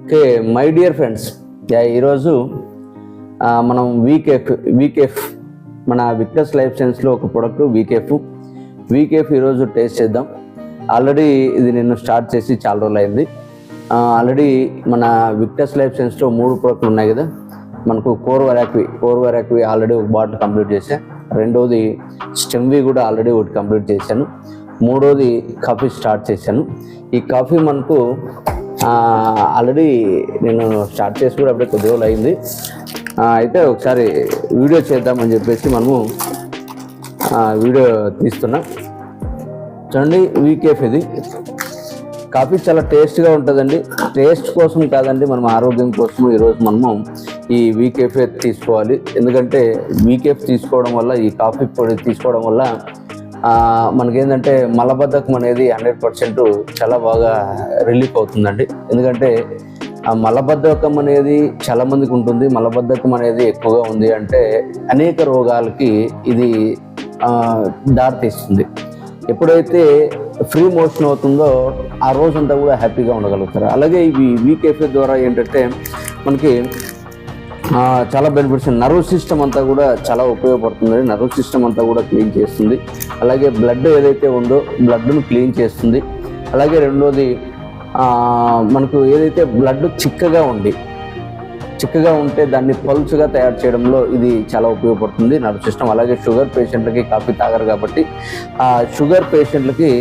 Okay my dear friends, ఈరోజు మనం వీకేఫ్ మన విక్టర్స్ లైఫ్ సైన్స్లో ఒక ప్రొడక్ట్ వీకేఫ్ ఈరోజు టేస్ట్ చేద్దాం. ఆల్రెడీ ఇది నేను స్టార్ట్ చేసి చాలా రోజులు అయింది. ఆల్రెడీ మన విక్టర్స్ లైఫ్ సైన్స్లో 3 ప్రోడక్ట్లు ఉన్నాయి కదా. మనకు కోర్ వరాక్వి ఆల్రెడీ ఒక బాటిల్ కంప్లీట్ చేశాను. రెండోది స్టెమ్వి కూడా ఆల్రెడీ ఒకటి కంప్లీట్ చేశాను. మూడోది కాఫీ స్టార్ట్ చేశాను. ఈ కాఫీ మనకు ఆల్రెడీ నేను స్టార్ట్ చేసి కూడా అప్పుడే కొద్ది రోజులు అయింది. అయితే ఒకసారి వీడియో చేద్దామని చెప్పేసి మనము వీడియో తీస్తున్నాం. చూడండి, వీకేఫ్ ఇది కాఫీ చాలా టేస్ట్గా ఉంటుందండి. టేస్ట్ కోసం కాదండి, మనం ఆరోగ్యం కోసం ఈరోజు మనము ఈ వీకేఫ్ తీసుకోవాలి. ఎందుకంటే వీకేఫ్ తీసుకోవడం వల్ల, ఈ కాఫీ పొడి తీసుకోవడం వల్ల మనకేంటంటే మలబద్ధకం అనేది 100% చాలా బాగా రిలీఫ్ అవుతుందండి. ఎందుకంటే ఆ మలబద్ధకం అనేది చాలా మందికి ఉంటుంది. మలబద్ధకం అనేది ఎక్కువగా ఉంది అంటే అనేక రోగాలకి ఇది దారితీస్తుంది. ఎప్పుడైతే ఫ్రీ మోషన్ అవుతుందో ఆ రోజంతా కూడా హ్యాపీగా ఉండగలుగుతారు. అలాగే ఇవి వీకేఫ్ ద్వారా ఏంటంటే మనకి చాలా బెనిఫిట్స్. నర్వ్ సిస్టమ్ అంతా కూడా చాలా ఉపయోగపడుతుంది. నర్వ్ సిస్టమ్ అంతా కూడా క్లీన్ చేస్తుంది. అలాగే బ్లడ్ ఏదైతే ఉందో బ్లడ్ను క్లీన్ చేస్తుంది. అలాగే రెండోది మనకు ఏదైతే బ్లడ్ చిక్కగా ఉంటే దాన్ని పల్స్గా తయారు చేయడంలో ఇది చాలా ఉపయోగపడుతుంది నర్వ్ సిస్టమ్. అలాగే షుగర్ పేషెంట్లకి కాఫీ తాగరు కాబట్టి ఆ షుగర్ పేషెంట్లకి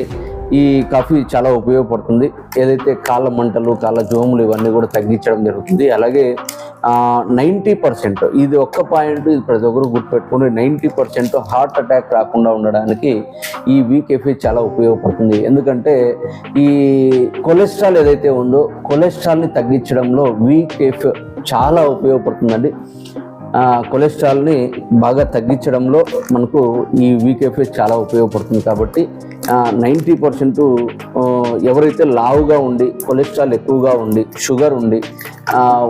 ఈ కాఫీ చాలా ఉపయోగపడుతుంది. ఏదైతే కాళ్ళ మంటలు, కాళ్ళ జోములు ఇవన్నీ కూడా తగ్గించడం జరుగుతుంది. అలాగే 90% ఇది ఒక్క పాయింట్, ఇది ప్రతి ఒక్కరు గుర్తుపెట్టుకుని 90% హార్ట్ అటాక్ రాకుండా ఉండడానికి ఈ వీకేఫ్ చాలా ఉపయోగపడుతుంది. ఎందుకంటే ఈ కొలెస్ట్రాల్ ఏదైతే ఉందో కొలెస్ట్రాల్ని తగ్గించడంలో వీకేఫ్ చాలా ఉపయోగపడుతుందండి. కొలెస్ట్రాల్ని బాగా తగ్గించడంలో మనకు ఈ వీకేఫ్ చాలా ఉపయోగపడుతుంది. కాబట్టి 90% ఎవరైతే లావుగా ఉండి కొలెస్ట్రాల్ ఎక్కువగా ఉండి షుగర్ ఉండి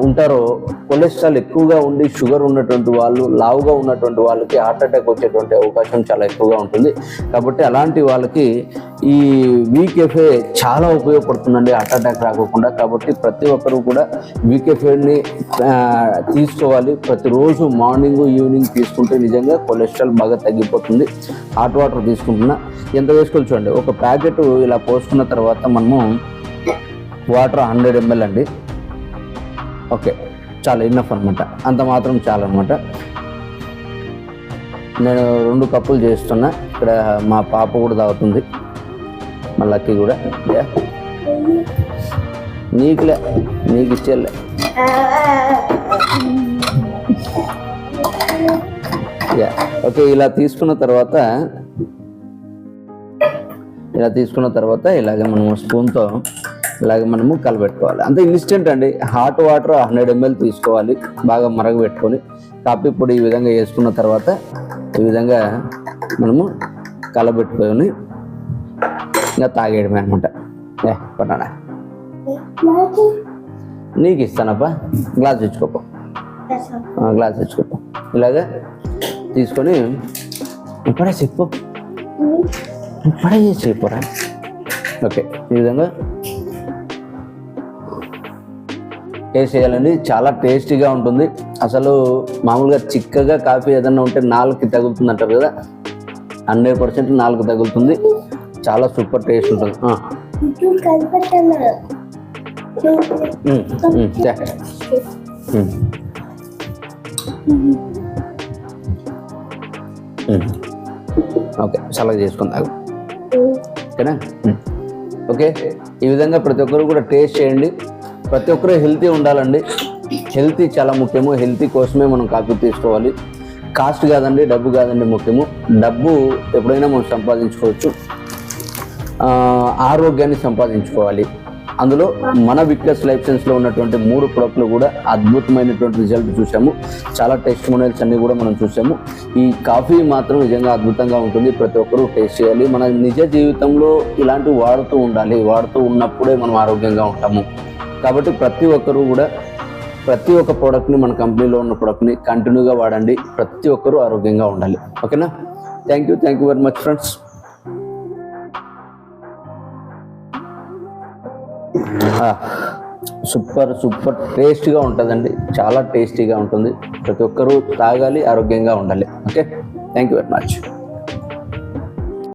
ఉంటారో, కొలెస్ట్రాల్ ఎక్కువగా ఉండి షుగర్ ఉన్నటువంటి వాళ్ళు, లావుగా ఉన్నటువంటి వాళ్ళకి హార్ట్ అటాక్ వచ్చేటువంటి అవకాశం చాలా ఎక్కువగా ఉంటుంది. కాబట్టి అలాంటి వాళ్ళకి ఈ వీకేఫ్ చాలా ఉపయోగపడుతుందండి హార్ట్ అటాక్ రాకుండా. కాబట్టి ప్రతి ఒక్కరు కూడా వీకేఫ్ని తీసుకోవాలి. ప్రతిరోజు మార్నింగ్ ఈవినింగ్ తీసుకుంటే నిజంగా కొలెస్ట్రాల్ బాగా తగ్గిపోతుంది. హాట్ వాటర్ తీసుకుంటున్నా ఎంత వేసుకోవాలి చూడండి. ఒక ప్యాకెట్ ఇలా పోసుకున్న తర్వాత మనము వాటర్ 100 ml అండి. ఓకే, చాలా ఇన్నఫ్ అనమాట. అంత మాత్రం చాలన్నమాట. నేను 2 కప్పులు చేస్తున్నా. ఇక్కడ మా పాప కూడా తాగుతుంది, మా లక్కీ కూడా. నీకు ఇచ్చేలే. ఓకే, ఇలా తీసుకున్న తర్వాత ఇలాగ మనము స్పూన్తో ఇలాగ మనము కలబెట్టుకోవాలి. అంతే ఇన్స్టెంట్ అండి. హాట్ వాటర్ 100 ml తీసుకోవాలి, బాగా మరగబెట్టుకొని కాఫీ పొడి ఈ విధంగా వేసుకున్న తర్వాత ఈ విధంగా మనము కలబెట్టుకొని ఇంకా తాగేయడమే అనమాట. పట్టానా, నీకు ఇస్తానప్పా. గ్లాస్ తెచ్చుకోపో. ఇలాగా తీసుకొని ఇప్పుడే చెప్పరా. ఓకే, ఈ విధంగా టేస్ట్ చేయాలండి. చాలా టేస్టీగా ఉంటుంది. అసలు మామూలుగా చిక్కగా కాఫీ ఏదన్నా ఉంటే నాలుగుకి తగులుతుంది అంటారు కదా, 100% నాలుగు తగులుతుంది. చాలా సూపర్ టేస్ట్ ఉంటుంది. ఓకే, చల్లగా చేసుకుని తాగు. ఓకేనా? ఓకే, ఈ విధంగా ప్రతి ఒక్కరు కూడా టేస్ట్ చేయండి. ప్రతి ఒక్కరు హెల్తీ ఉండాలండి. హెల్తీ చాలా ముఖ్యము. హెల్తీ కోసమే మనం కాఫీ తీసుకోవాలి. కాస్ట్ కాదండి, డబ్బు కాదండి ముఖ్యము. డబ్బు ఎప్పుడైనా మనం సంపాదించుకోవచ్చు, ఆరోగ్యాన్ని సంపాదించుకోవాలి. అందులో మన విక్టర్స్ లైఫ్ సైన్స్లో ఉన్నటువంటి 3 ప్రొడక్ట్లు కూడా అద్భుతమైనటువంటి రిజల్ట్ చూసాము. చాలా టెస్టిమోనియల్స్ అన్నీ కూడా మనం చూసాము. ఈ కాఫీ మాత్రం నిజంగా అద్భుతంగా ఉంటుంది. ప్రతి ఒక్కరూ టేస్ట్ చేయాలి. మన నిజ జీవితంలో ఇలాంటివి వాడుతూ ఉండాలి. వాడుతూ ఉన్నప్పుడే మనం ఆరోగ్యంగా ఉంటాము. కాబట్టి ప్రతి ఒక్కరూ కూడా ప్రతి ఒక్క ప్రోడక్ట్ని, మన కంపెనీలో ఉన్న ప్రోడక్ట్ని కంటిన్యూగా వాడండి. ప్రతి ఒక్కరూ ఆరోగ్యంగా ఉండాలి. ఓకేనా? Thank you very much friends. Super super టేస్ట్గా ఉంటుందండి, చాలా టేస్టీగా ఉంటుంది. ప్రతి ఒక్కరూ తాగాలి, ఆరోగ్యంగా ఉండాలి. Okay, thank you very much.